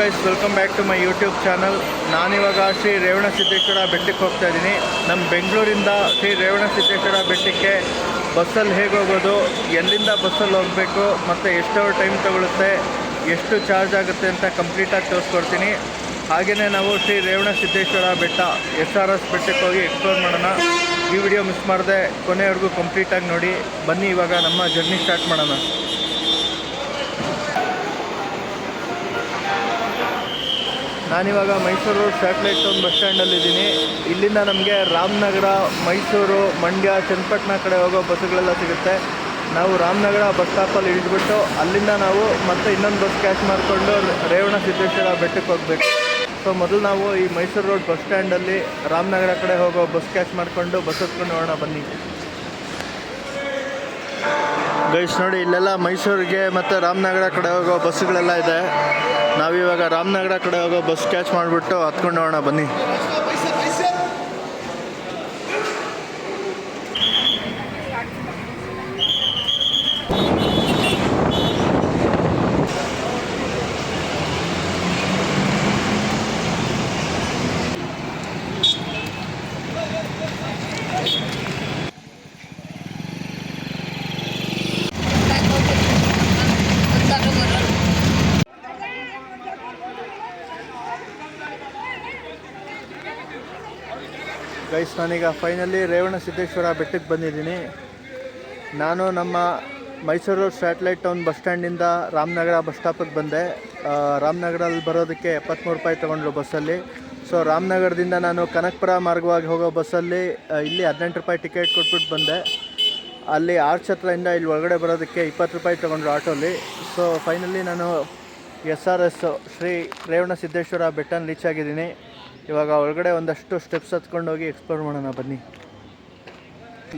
Guys, welcome back to my YouTube channel. ನಾನಿವಾಗ ಶ್ರೀ ರೇವಣಸಿದ್ದೇಶ್ವರ ಬೆಟ್ಟಕ್ಕೆ ಹೋಗ್ತಾ ಇದ್ದೀನಿ. ನಮ್ಮ ಬೆಂಗಳೂರಿಂದ ಶ್ರೀ ರೇವಣಸಿದ್ದೇಶ್ವರ ಬೆಟ್ಟಕ್ಕೆ ಬಸ್ಸಲ್ಲಿ ಹೇಗೆ ಹೋಗೋದು, ಎಲ್ಲಿಂದ ಬಸ್ಸಲ್ಲಿ ಹೋಗಬೇಕು ಮತ್ತು ಎಷ್ಟು ಟೈಮ್ ತಗೊಳುತ್ತೆ, ಎಷ್ಟು ಚಾರ್ಜ್ ಆಗುತ್ತೆ ಅಂತ ಕಂಪ್ಲೀಟಾಗಿ ತೋರಿಸ್ಕೊಡ್ತೀನಿ. ಹಾಗೆಯೇ ನಾವು ಶ್ರೀ ರೇವಣಸಿದ್ದೇಶ್ವರ ಬೆಟ್ಟ SRS ಬೆಟ್ಟಕ್ಕೆ ಹೋಗಿ ಎಕ್ಸ್ಪ್ಲೋರ್ ಮಾಡೋಣ. ಈ ವಿಡಿಯೋ ಮಿಸ್ ಮಾಡದೆ ಕೊನೆವರೆಗೂ ಕಂಪ್ಲೀಟಾಗಿ ನೋಡಿ. ಬನ್ನಿ ಇವಾಗ ನಮ್ಮ ಜರ್ನಿ ಸ್ಟಾರ್ಟ್ ಮಾಡೋಣ. ನಾನಿವಾಗ Mysuru road satellite town bus ಸ್ಟ್ಯಾಂಡಲ್ಲಿದ್ದೀನಿ. ಇಲ್ಲಿಂದ ನಮಗೆ ರಾಮನಗರ, ಮೈಸೂರು, ಮಂಡ್ಯ, ಚನ್ನಪಟ್ಟಣ ಕಡೆ ಹೋಗೋ ಬಸ್ಸುಗಳೆಲ್ಲ ಸಿಗುತ್ತೆ. ನಾವು ರಾಮನಗರ ಬಸ್ ಸ್ಟಾಪಲ್ಲಿ ಇಳಿದ್ಬಿಟ್ಟು ಅಲ್ಲಿಂದ ನಾವು ಮತ್ತೆ ಇನ್ನೊಂದು ಬಸ್ ಕ್ಯಾಚ್ ಮಾಡಿಕೊಂಡು ರೇವಣಸಿದ್ದೇಶ್ವರ ಬೆಟ್ಟಕ್ಕೆ ಹೋಗಬೇಕು. ಸೊ ಮೊದಲು ನಾವು ಈ ಮೈಸೂರು ರೋಡ್ ಬಸ್ ಸ್ಟ್ಯಾಂಡಲ್ಲಿ ರಾಮನಗರ ಕಡೆ ಹೋಗೋ ಬಸ್ ಕ್ಯಾಚ್ ಮಾಡಿಕೊಂಡು ಬಸ್ ಹತ್ಕೊಂಡು ಹೋಗೋಣ ಬನ್ನಿ. ಗೈಸ್ ನೋಡಿ, ಇಲ್ಲೆಲ್ಲ ಮೈಸೂರಿಗೆ ಮತ್ತು ರಾಮನಗರ ಕಡೆ ಹೋಗೋ ಬಸ್ಸುಗಳೆಲ್ಲ ಇದೆ. ನಾವಿವಾಗ ರಾಮನಗರ ಕಡೆ ಹೋಗೋ ಬಸ್ ಕ್ಯಾಚ್ ಮಾಡಿಬಿಟ್ಟು ಹತ್ಕೊಂಡು ಹೋಗೋಣ ಬನ್ನಿ. ಗೈಸ್, ನಾನೀಗ ಫೈನಲಿ ರೇವಣಸಿದ್ದೇಶ್ವರ ಬೆಟ್ಟಕ್ಕೆ ಬಂದಿದ್ದೀನಿ. ನಾನು ನಮ್ಮ Mysuru road satellite town bus ಸ್ಟ್ಯಾಂಡಿಂದ ರಾಮನಗರ ಬಸ್ ಸ್ಟಾಪಿಗೆ ಬಂದೆ. ರಾಮನಗರಲ್ಲಿ ಬರೋದಕ್ಕೆ 73 ರೂಪಾಯಿ ತೊಗೊಂಡ್ರು ಬಸ್ಸಲ್ಲಿ. ಸೊ ರಾಮನಗರದಿಂದ ನಾನು ಕನಕಪುರ ಮಾರ್ಗವಾಗಿ ಹೋಗೋ ಬಸ್ಸಲ್ಲಿ ಇಲ್ಲಿ 18 ರೂಪಾಯಿ ಟಿಕೆಟ್ ಕೊಟ್ಬಿಟ್ಟು ಬಂದೆ. ಅಲ್ಲಿ ಆರ್ಚ್ ಹತ್ರದಿಂದ ಇಲ್ಲಿ ಒಳಗಡೆ ಬರೋದಕ್ಕೆ 20 ರೂಪಾಯಿ ತೊಗೊಂಡ್ರು ಆಟೋಲಿ. ಸೊ ಫೈನಲಿ ನಾನು SRS ಶ್ರೀ ರೇವಣಸಿದ್ದೇಶ್ವರ ಬೆಟ್ಟನ ರೀಚ್ ಆಗಿದ್ದೀನಿ. ಇವಾಗ ಒಳಗಡೆ ಒಂದಷ್ಟು ಸ್ಟೆಪ್ಸ್ ಹತ್ಕೊಂಡು ಹೋಗಿ ಎಕ್ಸ್ಪ್ಲೋರ್ ಮಾಡೋಣ ಬನ್ನಿ.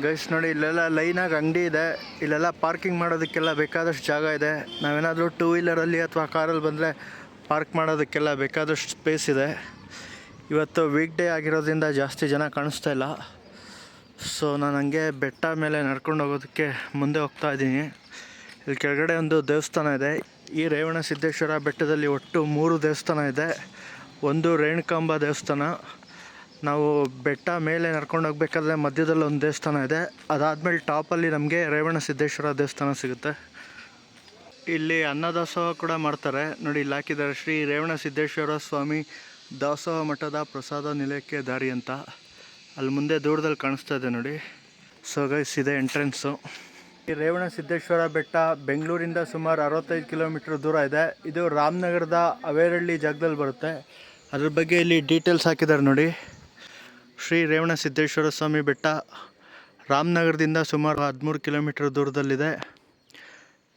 ಗೈಸ್ ನೋಡಿ, ಇಲ್ಲೆಲ್ಲ ಲೈನಾಗಿ ಅಂಗಡಿ ಇದೆ. ಇಲ್ಲೆಲ್ಲ ಪಾರ್ಕಿಂಗ್ ಮಾಡೋದಕ್ಕೆಲ್ಲ ಬೇಕಾದಷ್ಟು ಜಾಗ ಇದೆ. ನಾವೇನಾದರೂ 2 ವೀಲರಲ್ಲಿ ಅಥವಾ ಕಾರಲ್ಲಿ ಬಂದರೆ ಪಾರ್ಕ್ ಮಾಡೋದಕ್ಕೆಲ್ಲ ಬೇಕಾದಷ್ಟು ಸ್ಪೇಸ್ ಇದೆ. ಇವತ್ತು ವೀಕ್ ಡೇ ಆಗಿರೋದ್ರಿಂದ ಜಾಸ್ತಿ ಜನ ಕಾಣಿಸ್ತಾ ಇಲ್ಲ. ಸೊ ನಾನು ಹಂಗೆ ಬೆಟ್ಟ ಮೇಲೆ ನಡ್ಕೊಂಡು ಹೋಗೋದಕ್ಕೆ ಮುಂದೆ ಹೋಗ್ತಾ ಇದ್ದೀನಿ. ಇಲ್ಲಿ ಕೆಳಗಡೆ ಒಂದು ದೇವಸ್ಥಾನ ಇದೆ. ಈ ರೇವಣಸಿದ್ದೇಶ್ವರ ಬೆಟ್ಟದಲ್ಲಿ ಒಟ್ಟು 3 ದೇವಸ್ಥಾನ ಇದೆ. ಒಂದು ರೇಣುಕಾಂಬ ದೇವಸ್ಥಾನ. ನಾವು ಬೆಟ್ಟ ಮೇಲೆ ನಡ್ಕೊಂಡು ಹೋಗ್ಬೇಕಾದ್ರೆ ಮಧ್ಯದಲ್ಲಿ ಒಂದು ದೇವಸ್ಥಾನ ಇದೆ. ಅದಾದಮೇಲೆ ಟಾಪಲ್ಲಿ ನಮಗೆ ರೇವಣಸಿದ್ದೇಶ್ವರ ದೇವಸ್ಥಾನ ಸಿಗುತ್ತೆ. ಇಲ್ಲಿ ಅನ್ನದಾಸೋಹ ಕೂಡ ಮಾಡ್ತಾರೆ. ನೋಡಿ, ಇಲ್ಲಿ ಹಾಕಿದ್ದಾರೆ ಶ್ರೀ ರೇವಣಸಿದ್ದೇಶ್ವರ ಸ್ವಾಮಿ ದಾಸೋಹ ಮಠದ ಪ್ರಸಾದ ನಿಲಯಕ್ಕೆ ದಾರಿ ಅಂತ. ಅಲ್ಲಿ ಮುಂದೆ ದೂರದಲ್ಲಿ ಕಾಣಿಸ್ತಾ ಇದೆ ನೋಡಿ. ಸೊ ಗೈಸ್, ಇದೆ ಎಂಟ್ರೆನ್ಸು. ಈ ರೇವಣಸಿದ್ದೇಶ್ವರ ಬೆಟ್ಟ ಬೆಂಗಳೂರಿಂದ ಸುಮಾರು 65 ಕಿಲೋಮೀಟ್ರ್ ದೂರ ಇದೆ. ಇದು ರಾಮನಗರದ ಅವೇರಳ್ಳಿ ಜಾಗದಲ್ಲಿ ಬರುತ್ತೆ. ಅದ್ರ ಬಗ್ಗೆ ಇಲ್ಲಿ ಡೀಟೇಲ್ಸ್ ಹಾಕಿದ್ದಾರೆ ನೋಡಿ. ಶ್ರೀ ರೇವಣಸಿದ್ದೇಶ್ವರ ಸ್ವಾಮಿ ಬೆಟ್ಟ ರಾಮನಗರದಿಂದ ಸುಮಾರು 13 ಕಿಲೋಮೀಟ್ರ್ ದೂರದಲ್ಲಿದೆ.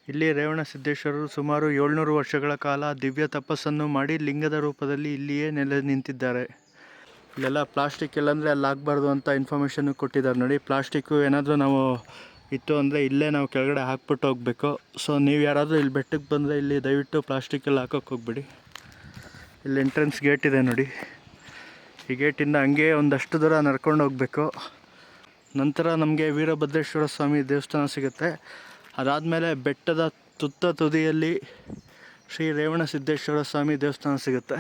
ಇಲ್ಲಿ ರೇವಣಸಿದ್ದೇಶ್ವರರು ಸುಮಾರು 700 ವರ್ಷಗಳ ಕಾಲ ದಿವ್ಯ ತಪಸ್ಸನ್ನು ಮಾಡಿ ಲಿಂಗದ ರೂಪದಲ್ಲಿ ಇಲ್ಲಿಯೇ ನೆಲೆ ನಿಂತಿದ್ದಾರೆ. ಇಲ್ಲೆಲ್ಲ ಪ್ಲಾಸ್ಟಿಕ್ ಎಲ್ಲಂದರೆ ಅಲ್ಲಿ ಆಗಬಾರ್ದು ಅಂತ ಇನ್ಫಾರ್ಮೇಷನ್ನು ಕೊಟ್ಟಿದ್ದಾರೆ ನೋಡಿ. ಪ್ಲಾಸ್ಟಿಕ್ಕು ಏನಾದರೂ ನಾವು ಇತ್ತು ಅಂದರೆ ಇಲ್ಲೇ ನಾವು ಕೆಳಗಡೆ ಹಾಕ್ಬಿಟ್ಟು ಹೋಗಬೇಕು. ಸೊ ನೀವು ಯಾರಾದರೂ ಇಲ್ಲಿ ಬೆಟ್ಟಕ್ಕೆ ಬಂದರೆ ಇಲ್ಲಿ ದಯವಿಟ್ಟು ಪ್ಲಾಸ್ಟಿಕ್ಕೆಲ್ಲ ಹಾಕೋಕ್ಕೆ ಹೋಗ್ಬೇಡಿ. ಇಲ್ಲಿ ಎಂಟ್ರೆನ್ಸ್ ಗೇಟ್ ಇದೆ ನೋಡಿ. ಈ ಗೇಟಿಂದ ಹಂಗೆ ಒಂದಷ್ಟು ದೂರ ನಡ್ಕೊಂಡು ಹೋಗಬೇಕು. ನಂತರ ನಮಗೆ ವೀರಭದ್ರೇಶ್ವರ ಸ್ವಾಮಿ ದೇವಸ್ಥಾನ ಸಿಗುತ್ತೆ. ಅದಾದಮೇಲೆ ಬೆಟ್ಟದ ತುದಿಯಲ್ಲಿ ಶ್ರೀ ರೇವಣಸಿದ್ದೇಶ್ವರ ಸ್ವಾಮಿ ದೇವಸ್ಥಾನ ಸಿಗುತ್ತೆ.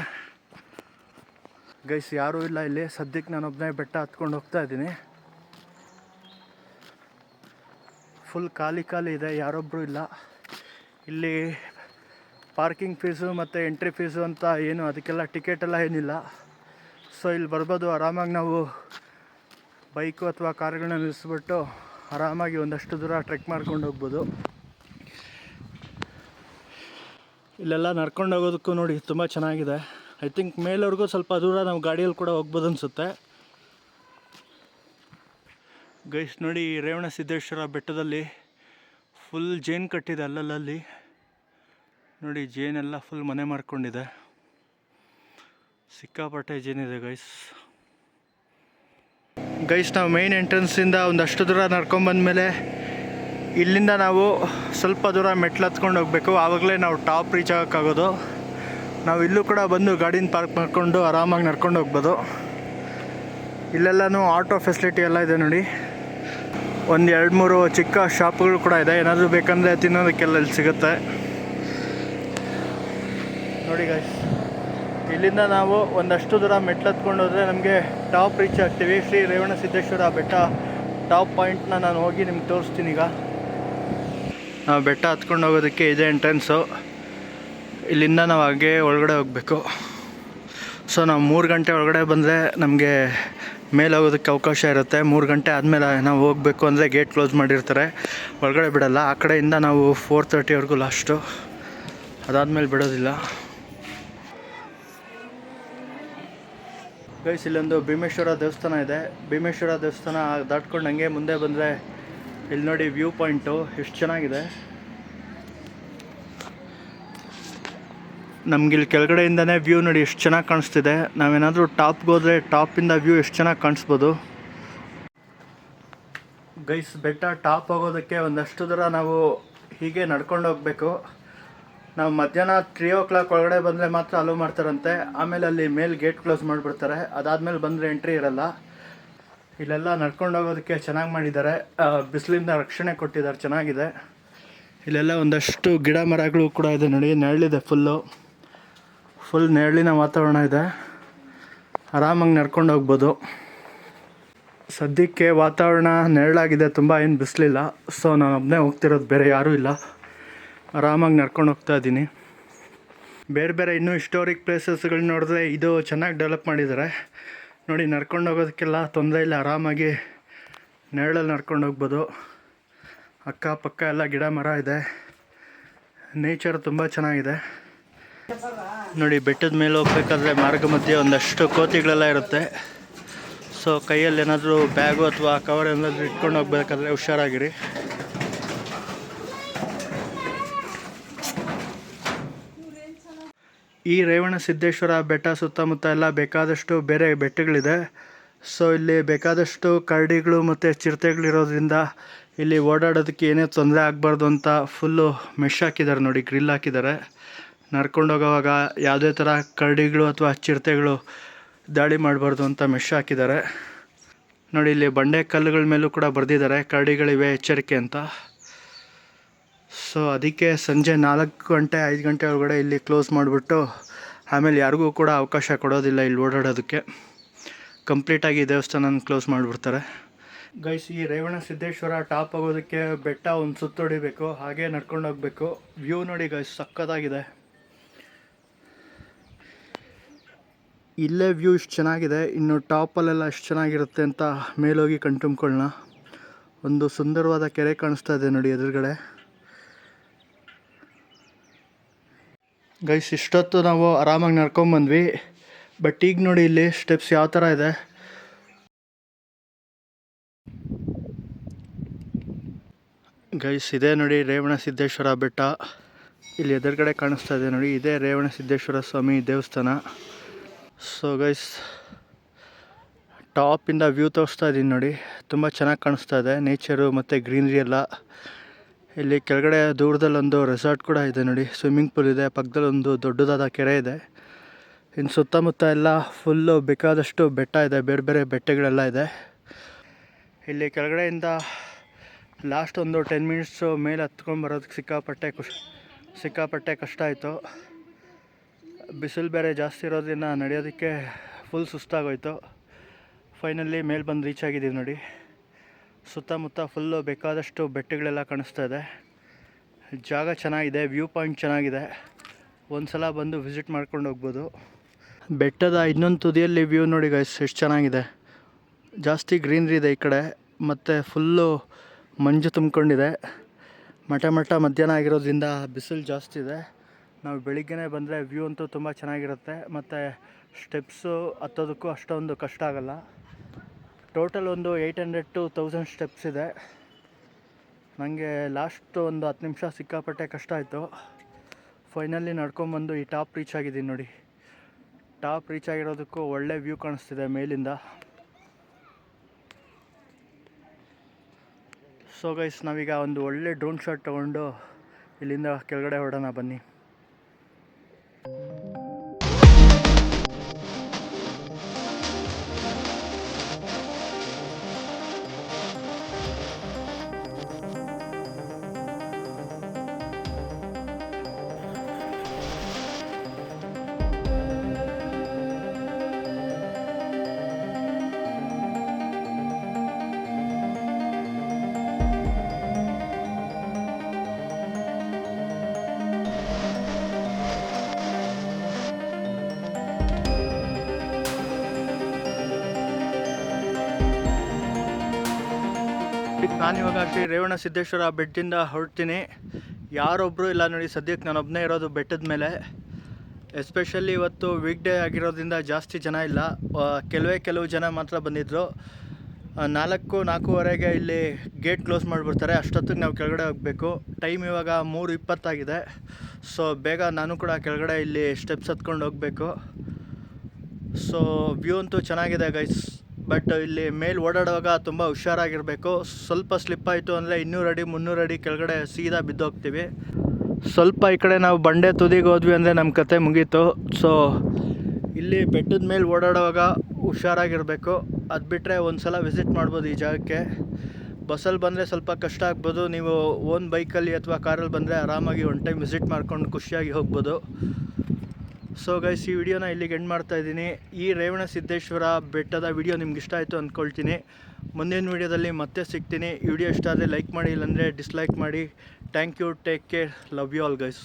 ಗೈಸ್, ಯಾರೂ ಇಲ್ಲ ಇಲ್ಲಿ ಸದ್ಯಕ್ಕೆ. ನಾನೊಬ್ಬನೇ ಬೆಟ್ಟ ಹತ್ಕೊಂಡು ಹೋಗ್ತಾ ಇದ್ದೀನಿ. ಫುಲ್ ಖಾಲಿ ಇದೆ, ಯಾರೊಬ್ಬರು ಇಲ್ಲ. ಇಲ್ಲಿ ಪಾರ್ಕಿಂಗ್ ಫೀಸು ಮತ್ತು ಎಂಟ್ರಿ ಫೀಸು ಅಂತ ಏನು ಅದಕ್ಕೆಲ್ಲ ಟಿಕೆಟೆಲ್ಲ ಏನಿಲ್ಲ. ಸೊ ಇಲ್ಲಿ ಬರ್ಬೋದು ಆರಾಮಾಗಿ. ನಾವು ಬೈಕು ಅಥವಾ ಕಾರುಗಳನ್ನ ನಿಲ್ಲಿಸ್ಬಿಟ್ಟು ಆರಾಮಾಗಿ ಒಂದಷ್ಟು ದೂರ ಟ್ರೆಕ್ ಮಾಡ್ಕೊಂಡು ಹೋಗ್ಬೋದು. ಇಲ್ಲೆಲ್ಲ ನಡ್ಕೊಂಡು ಹೋಗೋದಕ್ಕೂ ನೋಡಿ ತುಂಬ ಚೆನ್ನಾಗಿದೆ. ಐ ಥಿಂಕ್ ಮೇಲವರೆಗೂ ಸ್ವಲ್ಪ ದೂರ ನಾವು ಗಾಡಿಯಲ್ಲಿ ಕೂಡ ಹೋಗ್ಬೋದು ಅನಿಸುತ್ತೆ. ಗೈಸ್ ನೋಡಿ, ಈ ರೇವಣಸಿದ್ದೇಶ್ವರ ಬೆಟ್ಟದಲ್ಲಿ ಫುಲ್ ಜೇನು ಕಟ್ಟಿದೆ ಅಲ್ಲಲ್ಲಿ ನೋಡಿ. ಜೇನೆಲ್ಲ ಫುಲ್ ಮನೆ ಮಾಡ್ಕೊಂಡಿದೆ. ಸಿಕ್ಕಾಪಟ್ಟೆ ಜೇನಿದೆ ಗೈಸ್. ನಾವು ಮೇಯ್ನ್ ಎಂಟ್ರೆನ್ಸಿಂದ ಒಂದಷ್ಟು ದೂರ ನಡ್ಕೊಂಬಂದಮೇಲೆ ಇಲ್ಲಿಂದ ನಾವು ಸ್ವಲ್ಪ ದೂರ ಮೆಟ್ಲು ಹತ್ಕೊಂಡು ಹೋಗಬೇಕು. ಆವಾಗಲೇ ನಾವು ಟಾಪ್ ರೀಚ್ ಆಗೋಕ್ಕಾಗೋದು. ನಾವು ಇಲ್ಲೂ ಕೂಡ ಬಂದು ಗಾಡಿನ ಪಾರ್ಕ್ ಮಾಡ್ಕೊಂಡು ಆರಾಮಾಗಿ ನಡ್ಕೊಂಡು ಹೋಗ್ಬೋದು. ಇಲ್ಲೆಲ್ಲನೂ ಆಟೋ ಫೆಸಿಲಿಟಿ ಎಲ್ಲ ಇದೆ ನೋಡಿ. ಒಂದು 2-3 ಚಿಕ್ಕ ಶಾಪ್ಗಳು ಕೂಡ ಇದೆ. ಏನಾದರೂ ಬೇಕಂದರೆ ತಿನ್ನೋದಕ್ಕೆಲ್ಲ ಇಲ್ಲಿ ಸಿಗುತ್ತೆ ನೋಡಿ ಗೈಸ್. ಇಲ್ಲಿಂದ ನಾವು ಒಂದಷ್ಟು ದೂರ ಮೆಟ್ಲತ್ಕೊಂಡು ಹೋದರೆ ನಮಗೆ ಟಾಪ್ ರೀಚ್ ಆಗ್ತೀವಿ. ಶ್ರೀ ರೇವಣಸಿದ್ದೇಶ್ವರ ಬೆಟ್ಟ ಟಾಪ್ ಪಾಯಿಂಟ್ನ ನಾನು ಹೋಗಿ ನಿಮ್ಗೆ ತೋರಿಸ್ತೀನಿ. ಈಗ ನಾವು ಬೆಟ್ಟ ಹತ್ಕೊಂಡು ಹೋಗೋದಕ್ಕೆ ಇದೆ ಎಂಟ್ರೆನ್ಸು. ಇಲ್ಲಿಂದ ನಾವು ಹಾಗೆ ಒಳಗಡೆ ಹೋಗಬೇಕು. ಸೊ ನಾವು 3 ಗಂಟೆ ಒಳಗಡೆ ಬಂದರೆ ನಮಗೆ ಮೇಲೆ ಹೋಗೋದಕ್ಕೆ ಅವಕಾಶ ಇರುತ್ತೆ. 3 ಗಂಟೆ ಆದಮೇಲೆ ನಾವು ಹೋಗಬೇಕು ಅಂದರೆ ಗೇಟ್ ಕ್ಲೋಸ್ ಮಾಡಿರ್ತಾರೆ, ಒಳಗಡೆ ಬಿಡೋಲ್ಲ. ಆ ಕಡೆಯಿಂದ ನಾವು 4:30ವರೆಗೂ ಲಾಸ್ಟು, ಅದಾದಮೇಲೆ ಬಿಡೋದಿಲ್ಲ. ಗೈಸ್, ಇಲ್ಲೊಂದು ಭೀಮೇಶ್ವರ ದೇವಸ್ಥಾನ ಇದೆ. ಭೀಮೇಶ್ವರ ದೇವಸ್ಥಾನ ದಾಟ್ಕೊಂಡು ಹಂಗೆ ಮುಂದೆ ಬಂದರೆ ಇಲ್ಲಿ ನೋಡಿ ವ್ಯೂ ಪಾಯಿಂಟು ಎಷ್ಟು ಚೆನ್ನಾಗಿದೆ. ನಮಗಿಲ್ಲಿ ಕೆಳಗಡೆಯಿಂದನೇ ವ್ಯೂ ನೋಡಿ ಎಷ್ಟು ಚೆನ್ನಾಗಿ ಕಾಣಿಸ್ತಿದೆ. ನಾವೇನಾದರೂ ಟಾಪ್ಗೆ ಹೋದರೆ ಟಾಪಿಂದ ವ್ಯೂ ಎಷ್ಟು ಚೆನ್ನಾಗಿ ಕಾಣಿಸ್ಬೋದು. ಗೈಸ್, ಬೆಟ್ಟ ಟಾಪ್ ಹೋಗೋದಕ್ಕೆ ಒಂದಷ್ಟು ದೂರ ನಾವು ಹೀಗೆ ನಡ್ಕೊಂಡು ಹೋಗಬೇಕು. ನಾವು ಮಧ್ಯಾಹ್ನ 3 o'clock ಒಳಗಡೆ ಬಂದರೆ ಮಾತ್ರ ಅಲೋ ಮಾಡ್ತಾರಂತೆ. ಆಮೇಲೆ ಅಲ್ಲಿ ಮೇಲೆ ಗೇಟ್ ಕ್ಲೋಸ್ ಮಾಡಿಬಿಡ್ತಾರೆ. ಅದಾದಮೇಲೆ ಬಂದರೆ ಎಂಟ್ರಿ ಇರಲ್ಲ. ಇಲ್ಲೆಲ್ಲ ನಡ್ಕೊಂಡು ಹೋಗೋದಕ್ಕೆ ಚೆನ್ನಾಗಿ ಮಾಡಿದ್ದಾರೆ. ಬಿಸಿಲಿಂದ ರಕ್ಷಣೆ ಕೊಟ್ಟಿದ್ದಾರೆ, ಚೆನ್ನಾಗಿದೆ. ಇಲ್ಲೆಲ್ಲ ಒಂದಷ್ಟು ಗಿಡ ಮರಗಳು ಕೂಡ ಇದೆ ನೋಡಿ. ನೆರಳಿದೆ, ಫುಲ್ ನೆರಳಿನ ವಾತಾವರಣ ಇದೆ. ಆರಾಮಾಗಿ ನಡ್ಕೊಂಡು ಹೋಗ್ಬೋದು. ಸದ್ಯಕ್ಕೆ ವಾತಾವರಣ ನೆರಳಾಗಿದೆ, ತುಂಬ ಏನು ಬಿಸಿಲಿಲ್ಲ. ಸೊ ನಾನು ಒಬ್ಬನೇ ಹೋಗ್ತಿರೋದು, ಬೇರೆ ಯಾರೂ ಇಲ್ಲ. ಆರಾಮಾಗಿ ನಡ್ಕೊಂಡು ಹೋಗ್ತಾ ಇದ್ದೀನಿ. ಬೇರೆ ಇನ್ನೂ ಹಿಸ್ಟೋರಿಕ್ ಪ್ಲೇಸಸ್ಗಳು ನೋಡಿದ್ರೆ ಇದು ಚೆನ್ನಾಗಿ ಡೆವಲಪ್ ಮಾಡಿದ್ದಾರೆ ನೋಡಿ. ನಡ್ಕೊಂಡು ಹೋಗೋದಕ್ಕೆಲ್ಲ ತೊಂದರೆ ಇಲ್ಲ, ಆರಾಮಾಗಿ ನೆರಳಲ್ಲಿ ನಡ್ಕೊಂಡು ಹೋಗ್ಬೋದು. ಅಕ್ಕಪಕ್ಕ ಎಲ್ಲ ಗಿಡ ಮರ ಇದೆ, ನೇಚರ್ ತುಂಬ ಚೆನ್ನಾಗಿದೆ ನೋಡಿ. ಬೆಟ್ಟದ ಮೇಲೆ ಹೋಗ್ಬೇಕಾದ್ರೆ ಮಾರ್ಗ ಮಧ್ಯೆ ಒಂದಷ್ಟು ಕೋತಿಗಳೆಲ್ಲ ಇರುತ್ತೆ. ಸೊ ಕೈಯಲ್ಲಿ ಏನಾದರೂ ಬ್ಯಾಗು ಅಥವಾ ಕವರ್ ಏನಾದರೂ ಇಟ್ಕೊಂಡು ಹೋಗ್ಬೇಕಾದ್ರೆ ಹುಷಾರಾಗಿರಿ. ಈ ರೇವಣಸಿದ್ದೇಶ್ವರ ಬೆಟ್ಟ ಸುತ್ತಮುತ್ತ ಎಲ್ಲ ಬೇಕಾದಷ್ಟು ಬೇರೆ ಬೆಟ್ಟಗಳಿದೆ. ಸೊ ಇಲ್ಲಿ ಬೇಕಾದಷ್ಟು ಕರಡಿಗಳು ಮತ್ತು ಚಿರತೆಗಳಿರೋದ್ರಿಂದ ಇಲ್ಲಿ ಓಡಾಡೋದಕ್ಕೆ ಏನೇ ತೊಂದರೆ ಆಗಬಾರ್ದು ಅಂತ ಫುಲ್ಲು ಮೆಶ್ ಹಾಕಿದ್ದಾರೆ ನೋಡಿ, ಗ್ರಿಲ್ ಹಾಕಿದ್ದಾರೆ. ನಡ್ಕೊಂಡು ಹೋಗೋವಾಗ ಯಾವುದೇ ಥರ ಕರಡಿಗಳು ಅಥವಾ ಚಿರತೆಗಳು ದಾಳಿ ಮಾಡಬಾರ್ದು ಅಂತ ಮೆಶ್ ಹಾಕಿದ್ದಾರೆ ನೋಡಿ. ಇಲ್ಲಿ ಬಂಡೆ ಕಲ್ಲುಗಳ ಮೇಲೂ ಕೂಡ ಬರೆದಿದ್ದಾರೆ ಕರಡಿಗಳಿವೆ ಎಚ್ಚರಿಕೆ ಅಂತ. ಸೊ ಅದಕ್ಕೆ ಸಂಜೆ 4 ಗಂಟೆ 5 ಗಂಟೆ ಒಳಗಡೆ ಇಲ್ಲಿ ಕ್ಲೋಸ್ ಮಾಡಿಬಿಟ್ಟು ಆಮೇಲೆ ಯಾರಿಗೂ ಕೂಡ ಅವಕಾಶ ಕೊಡೋದಿಲ್ಲ ಇಲ್ಲಿ ಓಡಾಡೋದಕ್ಕೆ. ಕಂಪ್ಲೀಟಾಗಿ ದೇವಸ್ಥಾನ ಕ್ಲೋಸ್ ಮಾಡಿಬಿಡ್ತಾರೆ. ಗೈಸ್, ಈ ರೇವಣಸಿದ್ದೇಶ್ವರ ಟಾಪ್ ಆಗೋದಕ್ಕೆ ಬೆಟ್ಟ ಒಂದು ಸುತ್ತೊಡಿಬೇಕು, ಹಾಗೆ ನಡ್ಕೊಂಡು ಹೋಗಬೇಕು. ವ್ಯೂ ನೋಡಿ ಗೈಸ್, ಸಕ್ಕತ್ತಾಗಿದೆ. ಇಲ್ಲೇ ವ್ಯೂ ಇಷ್ಟು ಚೆನ್ನಾಗಿದೆ, ಇನ್ನು ಟಾಪಲ್ಲೆಲ್ಲ ಎಷ್ಟು ಚೆನ್ನಾಗಿರುತ್ತೆ ಅಂತ ಮೇಲೋಗಿ ಕಣ್ತುಂಬ್ಕೊಳ್ಳೋಣ. ಒಂದು ಸುಂದರವಾದ ಕೆರೆ ಕಾಣಿಸ್ತಾ ಇದೆ ನೋಡಿ ಎದುರುಗಡೆ. ಗೈಸ್, ಇಷ್ಟೊತ್ತು ನಾವು ಆರಾಮಾಗಿ ನಡ್ಕೊಂಬಂದ್ವಿ. ಬಟ್ ಈಗ ನೋಡಿ ಇಲ್ಲಿ ಸ್ಟೆಪ್ಸ್ ಯಾವ ಥರ ಇದೆ. ಗೈಸ್, ಇದೇ ನೋಡಿ ರೇವಣಸಿದ್ದೇಶ್ವರ ಬೆಟ್ಟ. ಇಲ್ಲಿ ಎದುರುಗಡೆ ಕಾಣಿಸ್ತಾ ಇದೆ ನೋಡಿ, ಇದೇ ರೇವಣಸಿದ್ದೇಶ್ವರ ಸ್ವಾಮಿ ದೇವಸ್ಥಾನ. ಸೊ ಗೈಸ್, ಟಾಪಿಂದ ವ್ಯೂ ತೋರಿಸ್ತಾ ಇದ್ದೀನಿ ನೋಡಿ, ತುಂಬ ಚೆನ್ನಾಗಿ ಕಾಣಿಸ್ತಾ ಇದೆ ನೇಚರು ಮತ್ತು ಗ್ರೀನರಿ ಎಲ್ಲ. ಇಲ್ಲಿ ಕೆಳಗಡೆ ದೂರದಲ್ಲೊಂದು ರೆಸಾರ್ಟ್ ಕೂಡ ಇದೆ ನೋಡಿ, ಸ್ವಿಮ್ಮಿಂಗ್ ಪೂಲ್ ಇದೆ, ಪಕ್ಕದಲ್ಲಿ ಒಂದು ದೊಡ್ಡದಾದ ಕೆರೆ ಇದೆ. ಇನ್ನು ಸುತ್ತಮುತ್ತ ಎಲ್ಲ ಫುಲ್ಲು ಬೇಕಾದಷ್ಟು ಬೆಟ್ಟ ಇದೆ, ಬೇರೆ ಬೆಟ್ಟಗಳೆಲ್ಲ ಇದೆ. ಇಲ್ಲಿ ಕೆಳಗಡೆಯಿಂದ ಲಾಸ್ಟ್ ಒಂದು 10 ಮಿನಿಟ್ಸು ಮೇಲೆ ಹತ್ಕೊಂಡ್ಬರೋದಕ್ಕೆ ಸಿಕ್ಕಾಪಟ್ಟೆ ಕಷ್ಟ ಆಯಿತು. ಬಿಸಿಲು ಬೇರೆ ಜಾಸ್ತಿ ಇರೋದ್ರಿಂದ ನಡೆಯೋದಕ್ಕೆ ಫುಲ್ ಸುಸ್ತಾಗೋಯ್ತು. ಫೈನಲಿ ಮೇಲೆ ಬಂದು ರೀಚ್ ಆಗಿದ್ದೀವಿ ನೋಡಿ. ಸುತ್ತಮುತ್ತ ಫುಲ್ಲು ಬೇಕಾದಷ್ಟು ಬೆಟ್ಟಗಳೆಲ್ಲ ಕಾಣಿಸ್ತಾ ಇದೆ. ಜಾಗ ಚೆನ್ನಾಗಿದೆ, ವ್ಯೂ ಪಾಯಿಂಟ್ ಚೆನ್ನಾಗಿದೆ. ಒಂದು ಸಲ ಬಂದು ವಿಸಿಟ್ ಮಾಡ್ಕೊಂಡು ಹೋಗ್ಬೋದು. ಬೆಟ್ಟದ ಇನ್ನೊಂದು ತುದಿಯಲ್ಲಿ ವ್ಯೂ ನೋಡಿ ಗೈಸ್, ಎಷ್ಟು ಚೆನ್ನಾಗಿದೆ. ಜಾಸ್ತಿ ಗ್ರೀನ್ರಿ ಇದೆ ಈ ಕಡೆ, ಮತ್ತು ಫುಲ್ಲು ಮಂಜು ತುಂಬಿಕೊಂಡಿದೆ. ಮಠ ಮಧ್ಯಾಹ್ನ ಆಗಿರೋದ್ರಿಂದ ಬಿಸಿಲು ಜಾಸ್ತಿ ಇದೆ. ನಾವು ಬೆಳಿಗ್ಗೆನೇ ಬಂದರೆ ವ್ಯೂ ಅಂತೂ ತುಂಬ ಚೆನ್ನಾಗಿರುತ್ತೆ, ಮತ್ತು ಸ್ಟೆಪ್ಸು ಹತ್ತೋದಕ್ಕೂ ಅಷ್ಟೊಂದು ಕಷ್ಟ ಆಗೋಲ್ಲ. ಟೋಟಲ್ ಒಂದು 800 to 1000 ಸ್ಟೆಪ್ಸ್ ಇದೆ. ನನಗೆ ಲಾಸ್ಟ್ ಒಂದು 10 ನಿಮಿಷ ಸಿಕ್ಕಾಪಟ್ಟೆ ಕಷ್ಟ ಆಯಿತು. ಫೈನಲಿ ನಡ್ಕೊಂಬಂದು ಈ ಟಾಪ್ ರೀಚ್ ಆಗಿದ್ದೀನಿ ನೋಡಿ. ಟಾಪ್ ರೀಚ್ ಆಗಿರೋದಕ್ಕೂ ಒಳ್ಳೆ ವ್ಯೂ ಕಾಣಿಸ್ತಿದೆ ಮೇಲಿಂದ. ಸೊ ಗೈಸ್, ನಾವೀಗ ಒಂದು ಒಳ್ಳೆ ಡ್ರೋನ್ ಶಾಟ್ ತೊಗೊಂಡು ಇಲ್ಲಿಂದ ಕೆಳಗಡೆ ಹೊರಡೋಣ ಬನ್ನಿ. ನಾನಿವಾಗ ಶ್ರೀ ರೇವಣ ಸಿದ್ದೇಶ್ವರ ಬೆಟ್ಟದಿಂದ ಹೊರಡ್ತೀನಿ. ಯಾರೊಬ್ಬರು ಇಲ್ಲ ನೋಡಿ, ಸದ್ಯಕ್ಕೆ ನಾನೊಬ್ಬನೇ ಇರೋದು ಬೆಟ್ಟದ ಮೇಲೆ. ಎಸ್ಪೆಷಲಿ ಇವತ್ತು ವೀಕ್ ಡೇ ಆಗಿರೋದ್ರಿಂದ ಜಾಸ್ತಿ ಜನ ಇಲ್ಲ, ಕೆಲವು ಜನ ಮಾತ್ರ ಬಂದಿದ್ದರು. 4-4:15 ಇಲ್ಲಿ ಗೇಟ್ ಕ್ಲೋಸ್ ಮಾಡಿಬಿಡ್ತಾರೆ. ಅಷ್ಟೊತ್ತಿಗೆ ನಾವು ಕೆಳಗಡೆ ಹೋಗಬೇಕು. ಟೈಮ್ ಇವಾಗ 3:20 ಆಗಿದೆ. ಸೊ ಬೇಗ ನಾನು ಕೂಡ ಕೆಳಗಡೆ ಇಲ್ಲಿ ಸ್ಟೆಪ್ಸ್ ಹತ್ಕೊಂಡು ಹೋಗಬೇಕು. ಸೊ ವ್ಯೂ ಅಂತೂ ಚೆನ್ನಾಗಿದೆ ಗೈಸ್, ಬಟ್ ಇಲ್ಲಿ ಮೇಲೆ ಓಡಾಡುವಾಗ ತುಂಬ ಹುಷಾರಾಗಿರಬೇಕು. ಸ್ವಲ್ಪ ಸ್ಲಿಪ್ ಆಯಿತು ಅಂದರೆ 200 ಅಡಿ 300 ಅಡಿ ಕೆಳಗಡೆ ಸೀದಾ ಬಿದ್ದೋಗ್ತೀವಿ. ಸ್ವಲ್ಪ ಈ ಕಡೆ ನಾವು ಬಂಡೆ ತುದಿಗೆ ಹೋದ್ವಿ ಅಂದರೆ ನಮ್ಮ ಕತೆ ಮುಗೀತು. ಸೊ ಇಲ್ಲಿ ಬೆಟ್ಟದ ಮೇಲೆ ಓಡಾಡುವಾಗ ಹುಷಾರಾಗಿರಬೇಕು. ಅದು ಬಿಟ್ಟರೆ ಒಂದು ಸಲ ವಿಸಿಟ್ ಮಾಡ್ಬೋದು ಈ ಜಾಗಕ್ಕೆ. ಬಸ್ಸಲ್ಲಿ ಬಂದರೆ ಸ್ವಲ್ಪ ಕಷ್ಟ ಆಗ್ಬೋದು. ನೀವು ಓನ್ ಬೈಕಲ್ಲಿ ಅಥವಾ ಕಾರಲ್ಲಿ ಬಂದರೆ ಆರಾಮಾಗಿ ಒನ್ ಟೈಮ್ ವಿಸಿಟ್ ಮಾಡ್ಕೊಂಡು ಖುಷಿಯಾಗಿ ಹೋಗ್ಬೋದು. ಸೊ ಗೈಸ್, ಈ ವಿಡಿಯೋನ ಇಲ್ಲಿಗೆ ಎಂಡ್ ಮಾಡ್ತಾಯಿದ್ದೀನಿ. ಈ ರೇವಣ ಸಿದ್ದೇಶ್ವರ ಬೆಟ್ಟದ ವಿಡಿಯೋ ನಿಮ್ಗೆ ಇಷ್ಟ ಆಯಿತು ಅಂದ್ಕೊಳ್ತೀನಿ. ಮುಂದಿನ ವಿಡಿಯೋದಲ್ಲಿ ಮತ್ತೆ ಸಿಗ್ತೀನಿ. ಈ ವಿಡಿಯೋ ಇಷ್ಟ ಆದರೆ ಲೈಕ್ ಮಾಡಿ, ಇಲ್ಲಾಂದರೆ ಡಿಸ್ಲೈಕ್ ಮಾಡಿ. Thank you, take care, love you all guys.